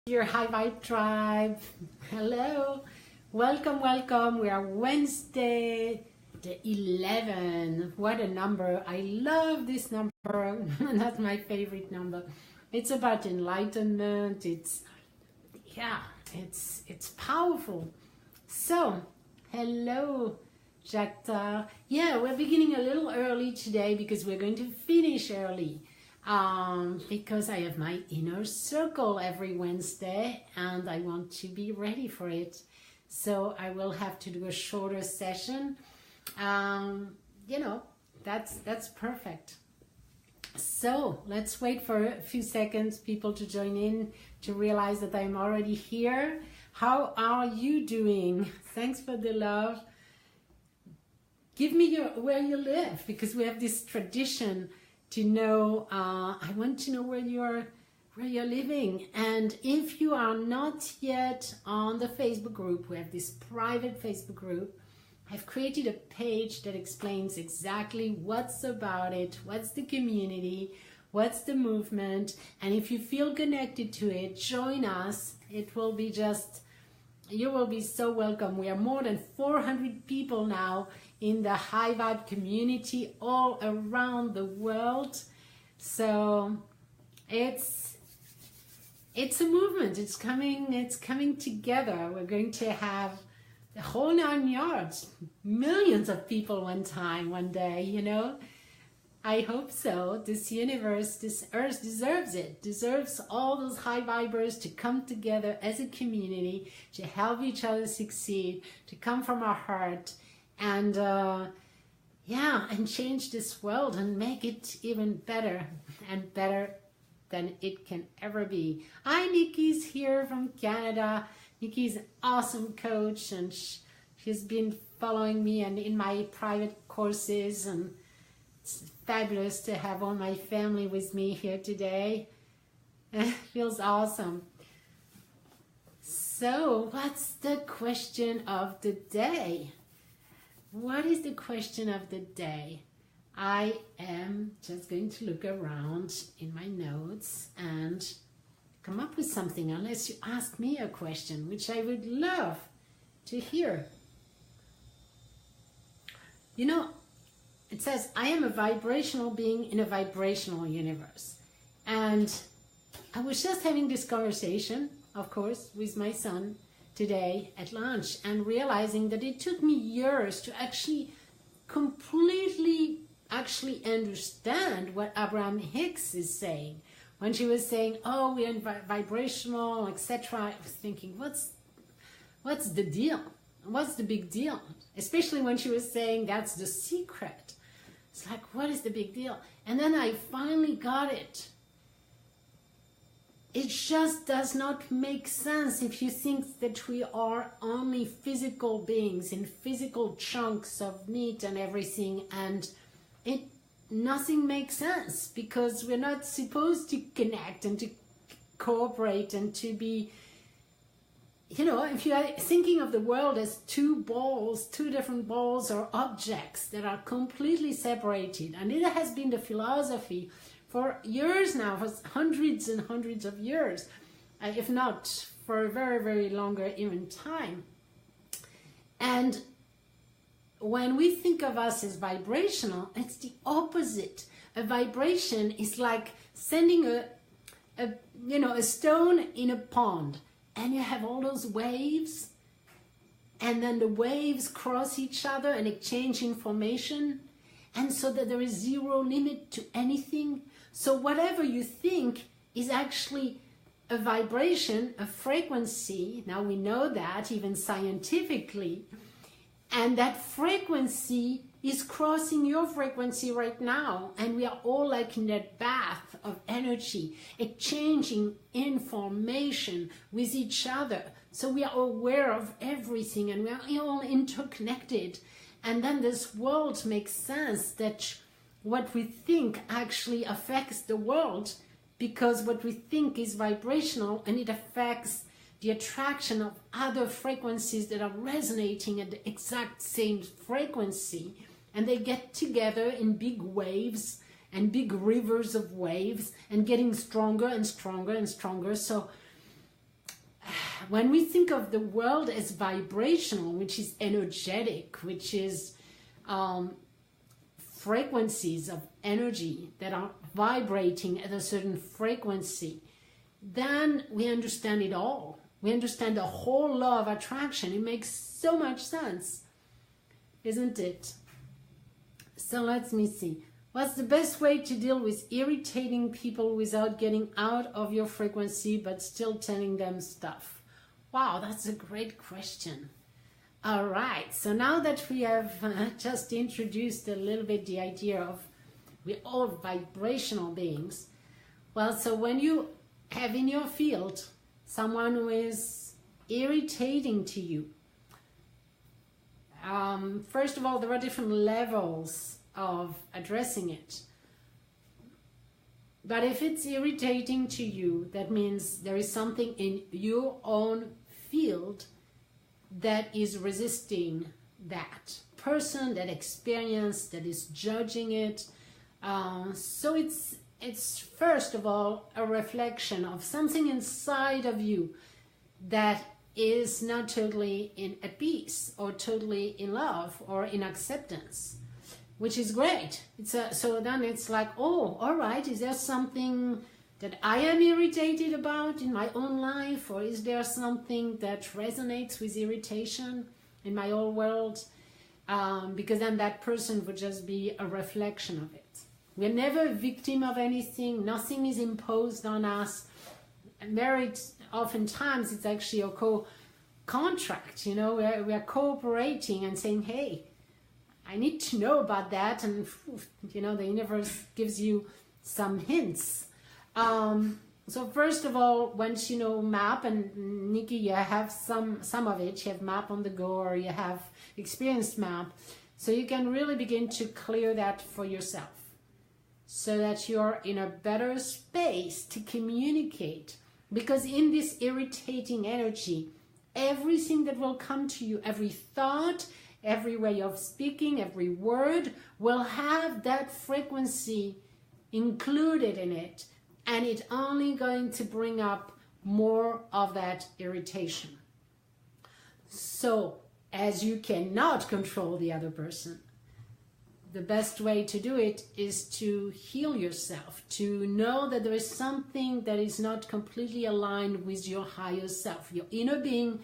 Your High Vibe Tribe. Hello, welcome. We are Wednesday the 11th. What a number. I love this number. That's my favorite number. It's about enlightenment. It's powerful. So hello, Jacta. Yeah, we're beginning a little early today because we're going to finish early. Because I have my inner circle every Wednesday and I want to be ready for it. So I will have to do a shorter session. That's perfect. So let's wait for a few seconds, people to join in, to realize that I'm already here. How are you doing? Thanks for the love. Give me where you live, because we have this tradition to know. I want to know where you're living. And if you are not yet on the Facebook group, we have this private Facebook group. I've created a page that explains exactly what's about it, what's the community, what's the movement. And if you feel connected to it, join us. It will be you will be so welcome. We are more than 400 people now in the High Vibe community all around the world. So it's a movement. It's coming together. We're going to have the whole 9 yards, millions of people one day, I hope so. This universe, this earth deserves it, deserves all those high vibers to come together as a community, to help each other succeed, to come from our heart and and change this world and make it even better and better than it can ever be. Hi, Nikki's here from Canada. Nikki's an awesome coach, and she's been following me and in my private courses, and it's fabulous to have all my family with me here today. It feels awesome. So, what's the question of the day? What is the question of the day? I am just going to look around in my notes and come up with something, unless you ask me a question, which I would love to hear. It says, I am a vibrational being in a vibrational universe. And I was just having this conversation, of course, with my son today at lunch, and realizing that it took me years to completely understand what Abraham Hicks is saying. When she was saying, oh, we're in vibrational, etc., I was thinking, what's the deal? What's the big deal? Especially when she was saying that's the secret. It's like, what is the big deal? And then I finally got it. It just does not make sense if you think that we are only physical beings in physical chunks of meat and everything, and nothing makes sense, because we're not supposed to connect and to cooperate and to be, if you are thinking of the world as two different balls or objects that are completely separated, and it has been the philosophy for years now, for hundreds and hundreds of years, if not for a very, very longer even time. And when we think of us as vibrational, it's the opposite. A vibration is like sending a stone in a pond, and you have all those waves, and then the waves cross each other and exchange information, and so that there is zero limit to anything. So whatever you think is actually a vibration, a frequency. Now we know that even scientifically. And that frequency is crossing your frequency right now. And we are all like in that bath of energy, exchanging information with each other. So we are aware of everything, and we are all interconnected. And then this world makes sense, that what we think actually affects the world, because what we think is vibrational, and it affects the attraction of other frequencies that are resonating at the exact same frequency, and they get together in big waves and big rivers of waves, and getting stronger and stronger and stronger. So when we think of the world as vibrational, which is energetic, which is frequencies of energy that are vibrating at a certain frequency, then we understand it all. We understand the whole law of attraction. It makes so much sense, isn't it? So let me see. What's the best way to deal with irritating people without getting out of your frequency but still telling them stuff? Wow, that's a great question. All right, so now that we have just introduced a little bit the idea of we're all vibrational beings, well, so when you have in your field someone who is irritating to you, first of all, there are different levels of addressing it. But if it's irritating to you, that means there is something in your own field that is resisting that person, that experience, that is judging it. So it's first of all a reflection of something inside of you that is not totally at peace or totally in love or in acceptance, which is great. So then it's like, oh, all right, is there something that I am irritated about in my own life, or is there something that resonates with irritation in my own world? Because then that person would just be a reflection of it. We're never a victim of anything. Nothing is imposed on us. Married, oftentimes, it's actually a contract. You know, we're cooperating and saying, hey, I need to know about that. And, you know, the universe gives you some hints. So first of all, once you know map, and Nikki, you have some of it, you have map on the go, or you have experienced map, so you can really begin to clear that for yourself so that you're in a better space to communicate. Because in this irritating energy, everything that will come to you, every thought, every way of speaking, every word will have that frequency included in it. And it's only going to bring up more of that irritation. So, as you cannot control the other person, the best way to do it is to heal yourself, to know that there is something that is not completely aligned with your higher self. Your inner being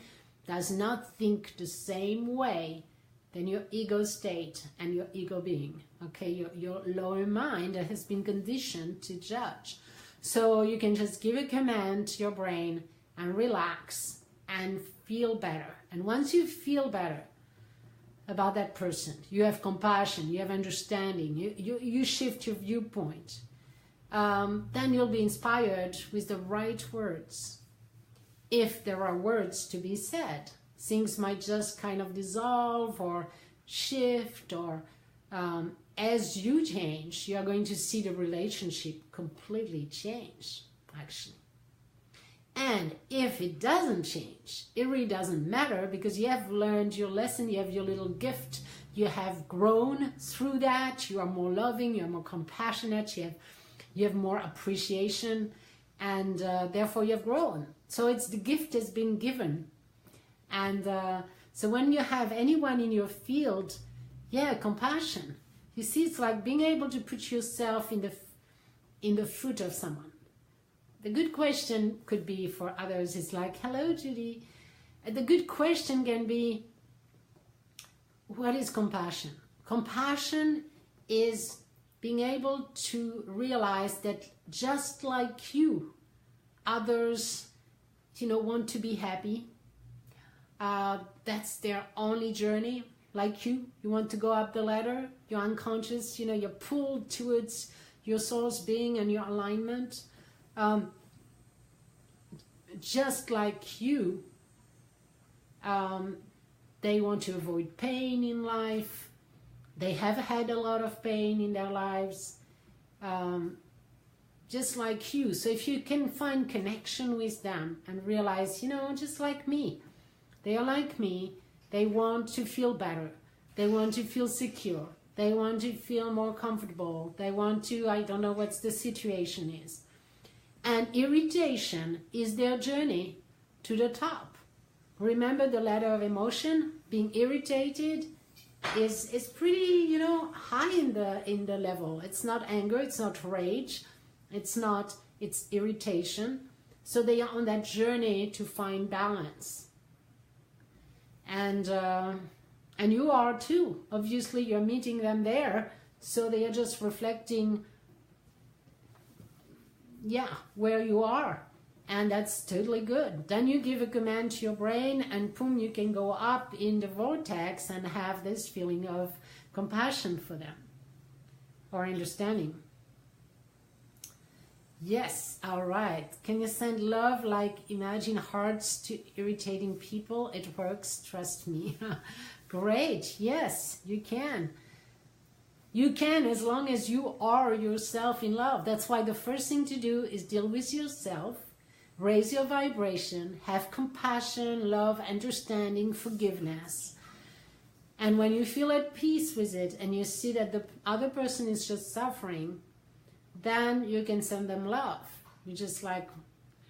does not think the same way than your ego state and your ego being. Okay, your lower mind has been conditioned to judge. So you can just give a command to your brain and relax and feel better. And once you feel better about that person, you have compassion, you have understanding, you shift your viewpoint, then you'll be inspired with the right words. If there are words to be said, things might just kind of dissolve or shift, or as you change, you are going to see the relationship completely change, actually. And if it doesn't change, it really doesn't matter, because you have learned your lesson, you have your little gift, you have grown through that, you are more loving, you are more compassionate, you have more appreciation, and therefore you have grown. So it's the gift has been given. And so when you have anyone in your field, compassion. You see, it's like being able to put yourself in the foot of someone. The good question could be for others is like, hello, Judy. The good question can be, what is compassion? Compassion is being able to realize that just like you, others, want to be happy. That's their only journey. Like you want to go up the ladder, you're unconscious, you're pulled towards your soul's being and your alignment. Just like you, they want to avoid pain in life. They have had a lot of pain in their lives, just like you. So if you can find connection with them and realize, just like me, they are like me. They want to feel better. They want to feel secure. They want to feel more comfortable. They want to, I don't know what the situation is. And irritation is their journey to the top. Remember the ladder of emotion, being irritated is pretty, you know, high in the level. It's not anger, it's not rage, it's irritation. So they are on that journey to find balance. And you are too. Obviously, you're meeting them there. So they are just reflecting, yeah, where you are. And that's totally good. Then you give a command to your brain and boom, you can go up in the vortex and have this feeling of compassion for them or understanding. Yes, all right. Can you send love like imagine hearts to irritating people? It works, trust me. Great, yes, you can. You can, as long as you are yourself in love. That's why the first thing to do is deal with yourself, raise your vibration, have compassion, love, understanding, forgiveness. And when you feel at peace with it and you see that the other person is just suffering, then you can send them love. You're just like,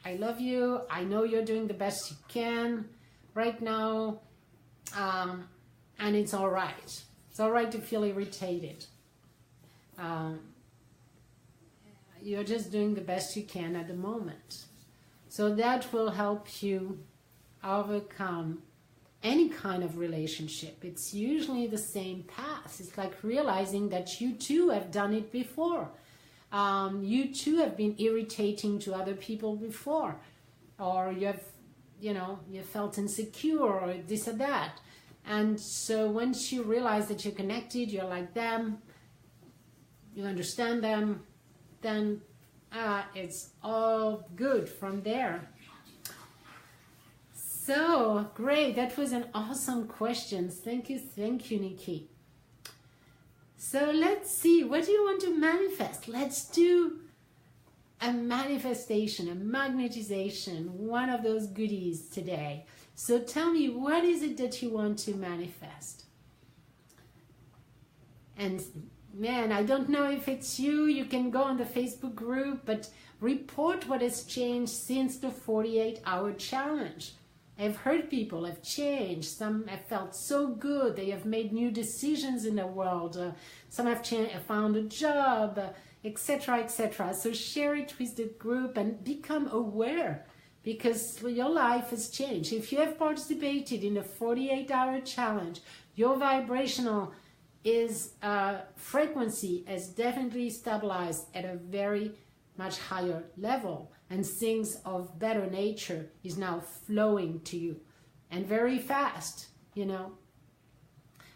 I love you. I know you're doing the best you can right now. And it's all right. It's all right to feel irritated. You're just doing the best you can at the moment. So that will help you overcome any kind of relationship. It's usually the same path. It's like realizing that you too have done it before. You too have been irritating to other people before. Or you have, you know, you felt insecure or this or that. And so once you realize that you're connected, you're like them, you understand them, then it's all good from there. So great, that was an awesome question. Thank you, Nikki. So let's see, what do you want to manifest? Let's do a manifestation, a magnetization, one of those goodies today. So tell me, what is it that you want to manifest? And man, I don't know if it's you. You can go on the Facebook group, but report what has changed since the 48-hour challenge. I've heard people have changed. Some have felt so good. They have made new decisions in the world. Some have found a job, etc., etc. So share it with the group and become aware, because your life has changed. If you have participated in the 48-hour challenge, your vibrational frequency has definitely stabilized at a very much higher level, and things of better nature is now flowing to you, and very fast, you know.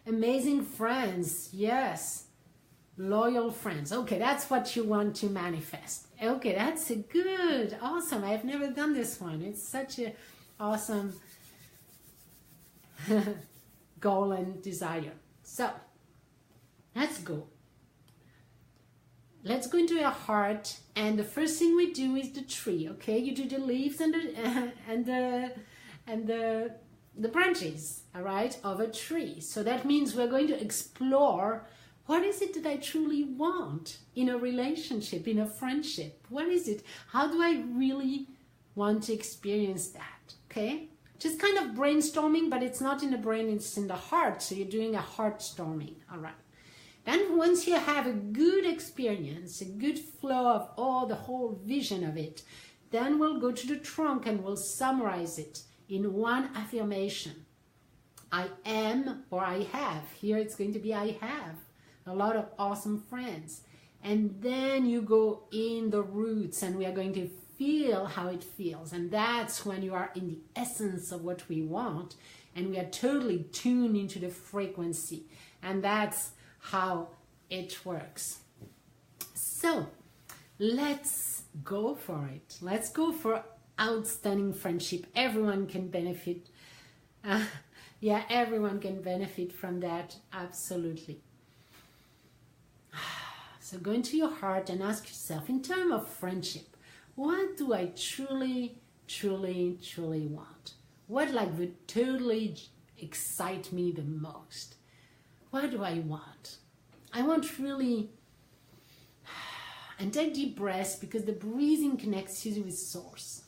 Amazing friends, yes. Loyal friends. Okay, that's what you want to manifest. Okay, that's a good, awesome. I've never done this one. It's such a awesome goal and desire. So let's go. Let's go into your heart, and the first thing we do is the tree. Okay, you do the leaves and the branches, all right, of a tree. So that means we're going to explore, what is it that I truly want in a relationship, in a friendship? What is it? How do I really want to experience that? Okay, just kind of brainstorming, but it's not in the brain, it's in the heart. So you're doing a heart storming, all right. Then once you have a good experience, a good flow of the whole vision of it, then we'll go to the trunk and we'll summarize it in one affirmation. I am, or I have. Here it's going to be I have a lot of awesome friends. And then you go in the roots, and we are going to feel how it feels. And that's when you are in the essence of what we want, and we are totally tuned into the frequency. And that's how it works. So let's go for it. Let's go for outstanding friendship. Everyone can benefit. Yeah, everyone can benefit from that. Absolutely. So go into your heart and ask yourself, in terms of friendship, what do I truly, truly, truly want? What would totally excite me the most? What do I want? I want really, and take deep breaths, because the breathing connects you with source.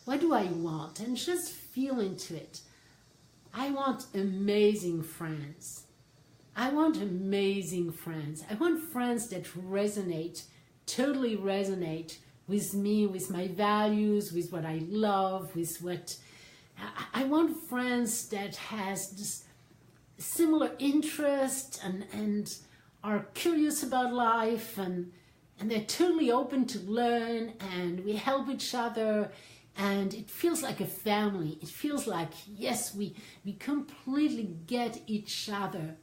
What do I want? And just feel into it. I want amazing friends. I want amazing friends. I want friends that resonate, totally resonate with me, with my values, with what I love, with what... I want friends that has this similar interest and are curious about life and they're totally open to learn and we help each other and it feels like a family. It feels like, yes, we completely get each other.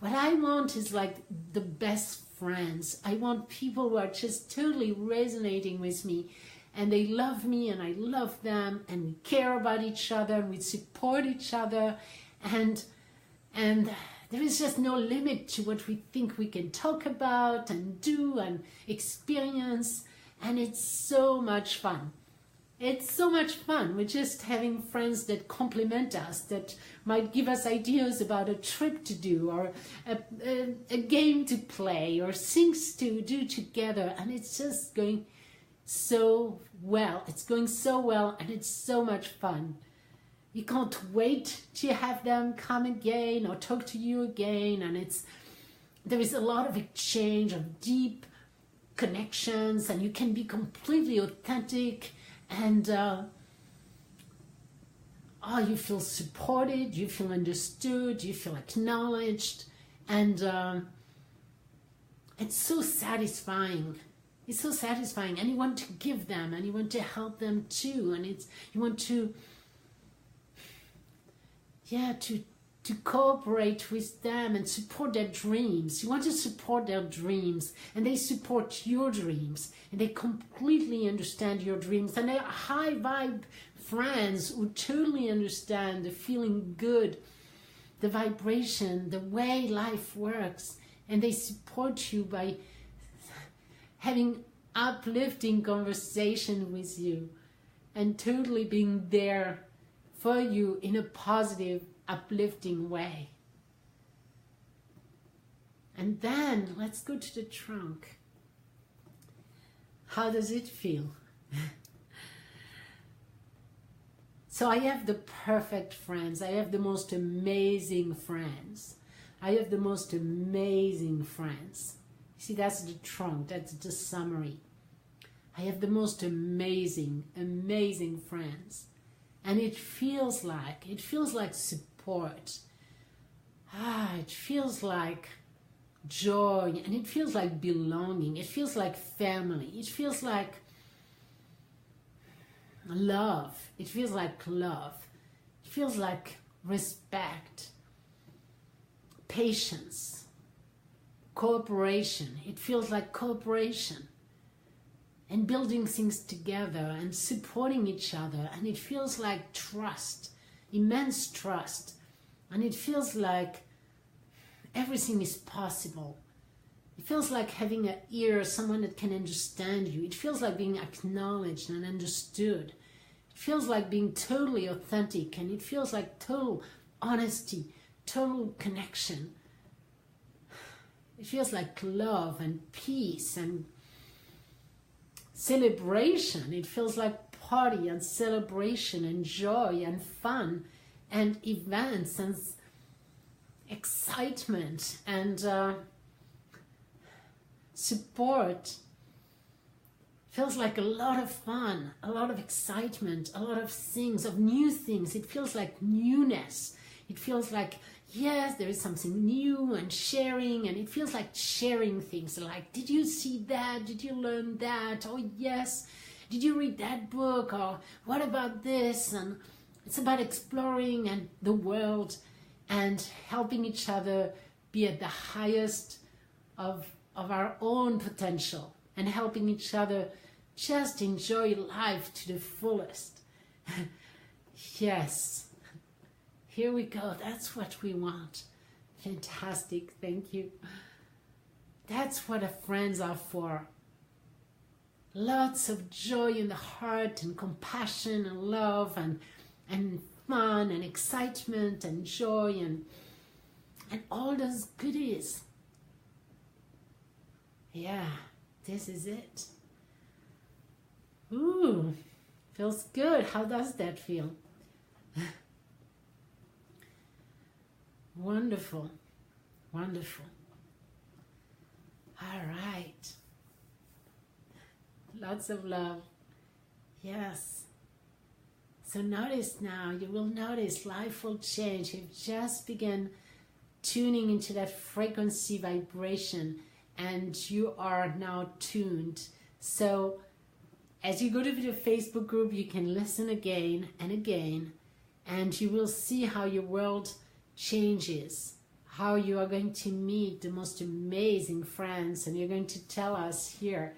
What I want is like the best friends. I want people who are just totally resonating with me and they love me and I love them and we care about each other and we support each other and there is just no limit to what we think we can talk about and do and experience, and it's so much fun. It's so much fun. We're just having friends that complement us, that might give us ideas about a trip to do or a game to play or things to do together, and it's just going so well. It's going so well and it's so much fun. You can't wait to have them come again or talk to you again, and there is a lot of exchange of deep connections and you can be completely authentic and you feel supported, you feel understood, you feel acknowledged, and it's so satisfying. It's so satisfying, and you want to give them and you want to help them too, and you want to to cooperate with them and support their dreams. You want to support their dreams and they support your dreams and they completely understand your dreams, and they're high vibe friends who totally understand the feeling good, the vibration, the way life works, and they support you by having uplifting conversation with you and totally being there for you in a positive, uplifting way. And then let's go to the trunk. How does it feel? So I have the perfect friends. I have the most amazing friends. I have the most amazing friends. See, that's the trunk. That's the summary. I have the most amazing, amazing friends. And it feels like support. It feels like joy, and it feels like belonging. It feels like family. It feels like love. It feels like love. It feels like respect, patience, cooperation. It feels like cooperation. And building things together and supporting each other, and it feels like trust, immense trust, and it feels like everything is possible. It feels like having an ear, someone that can understand you. It feels like being acknowledged and understood. It feels like being totally authentic, and it feels like total honesty, total connection. It feels like love and peace and celebration. It feels like party and celebration and joy and fun and events and excitement and support. Feels like a lot of fun, a lot of excitement, a lot of things, of new things. It feels like newness. It feels like, yes, there is something new and sharing, and it feels like sharing things like, did you see that? Did you learn that? Oh, yes. Did you read that book? Or what about this? And it's about exploring and the world and helping each other be at the highest of our own potential and helping each other just enjoy life to the fullest. Yes. Here we go. That's what we want. Fantastic. Thank you. That's what our friends are for. Lots of joy in the heart and compassion and love and fun and excitement and joy and all those goodies. Yeah, this is it. Ooh, Feels good. How does that feel? Wonderful. Wonderful. All right. Lots of love. Yes. So notice now, you will notice life will change. You've just begun tuning into that frequency vibration, and you are now tuned. So as you go to the Facebook group, you can listen again and again, and you will see how your world changes, how you are going to meet the most amazing friends, and you're going to tell us here,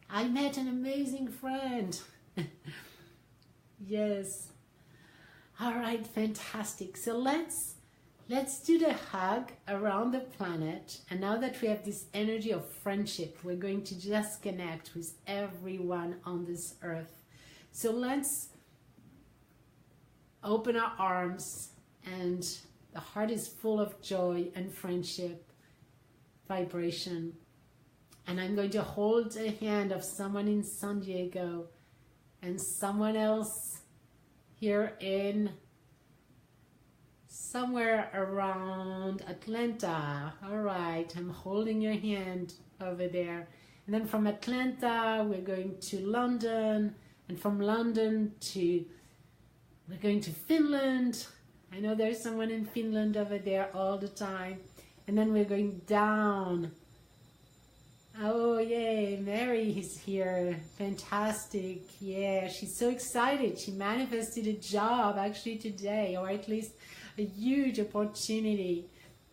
I met an amazing friend. Yes. All right, fantastic. So let's do the hug around the planet. And now that we have this energy of friendship, we're going to just connect with everyone on this earth. So let's open our arms, and the heart is full of joy and friendship, vibration. And I'm going to hold the hand of someone in San Diego and someone else here in somewhere around Atlanta. All right, I'm holding your hand over there. And then from Atlanta, we're going to London. And from London we're going to Finland. I know there's someone in Finland over there all the time. And then we're going down. Oh, yay, Mary is here. Fantastic. Yeah, she's so excited. She manifested a job actually today, or at least a huge opportunity.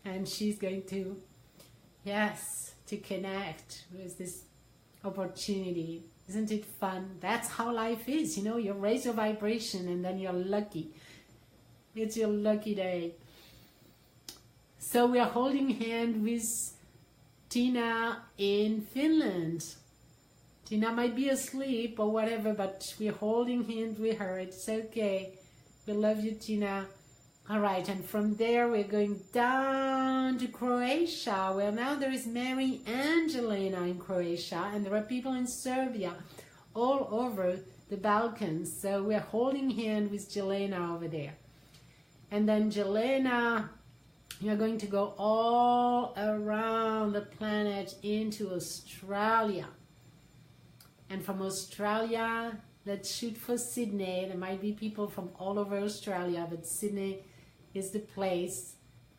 And she's going to, yes, to connect with this opportunity. Isn't it fun? That's how life is. You know, you raise your vibration and then you're lucky. It's your lucky day. So we are holding hand with Tina in Finland. Tina might be asleep or whatever, but we're holding hands with her. It's okay. We love you, Tina. All right, and from there we're going down to Croatia, where now there is Mary and Jelena in Croatia, and there are people in Serbia, all over the Balkans. So we're holding hands with Jelena over there. And then Jelena, you're going to go all around the planet into Australia. And from Australia, let's shoot for Sydney. There might be people from all over Australia, but Sydney is the place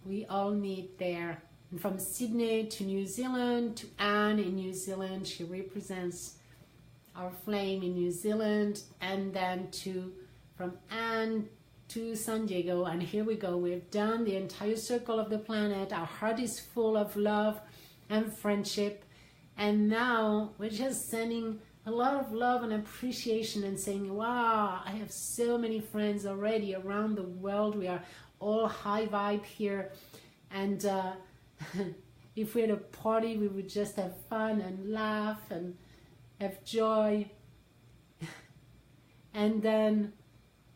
we all meet there. And from Sydney to New Zealand, to Anne in New Zealand. She represents our flame in New Zealand. And then from Anne to San Diego, and here we go. We've done the entire circle of the planet. Our heart is full of love and friendship, and now we're just sending a lot of love and appreciation and saying, wow, I have so many friends already around the world. We are all high vibe here, and if we had a party, we would just have fun and laugh and have joy. And then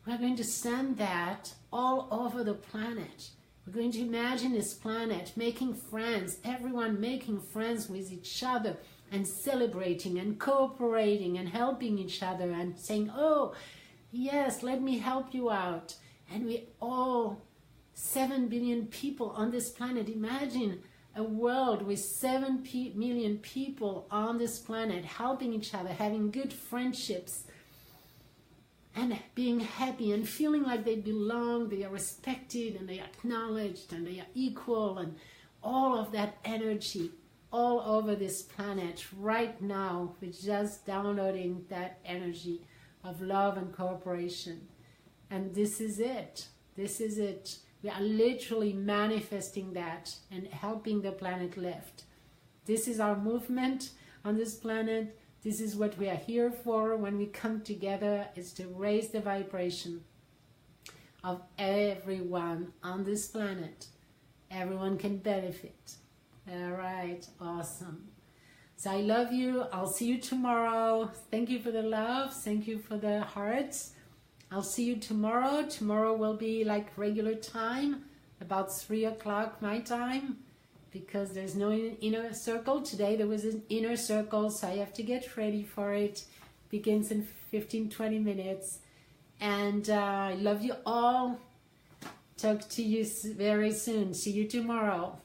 we're going to send that all over the planet. We're going to imagine this planet making friends, everyone making friends with each other and celebrating and cooperating and helping each other and saying, oh, yes, let me help you out. And we all, 7 billion people on this planet. Imagine a world with 7 million people on this planet helping each other, having good friendships, and being happy and feeling like they belong, they are respected and they are acknowledged and they are equal, and all of that energy all over this planet right now. We're just downloading that energy of love and cooperation. And this is it. This is it. We are literally manifesting that and helping the planet lift. This is our movement on this planet. This is what we are here for when we come together, is to raise the vibration of everyone on this planet. Everyone can benefit. All right, awesome. So I love you. I'll see you tomorrow. Thank you for the love. Thank you for the hearts. I'll see you tomorrow. Tomorrow will be like regular time, about 3 o'clock my time, because there's no inner circle. Today there was an inner circle, so I have to get ready for it. begins in 15-20 minutes. And I love you all. Talk to you very soon. See you tomorrow.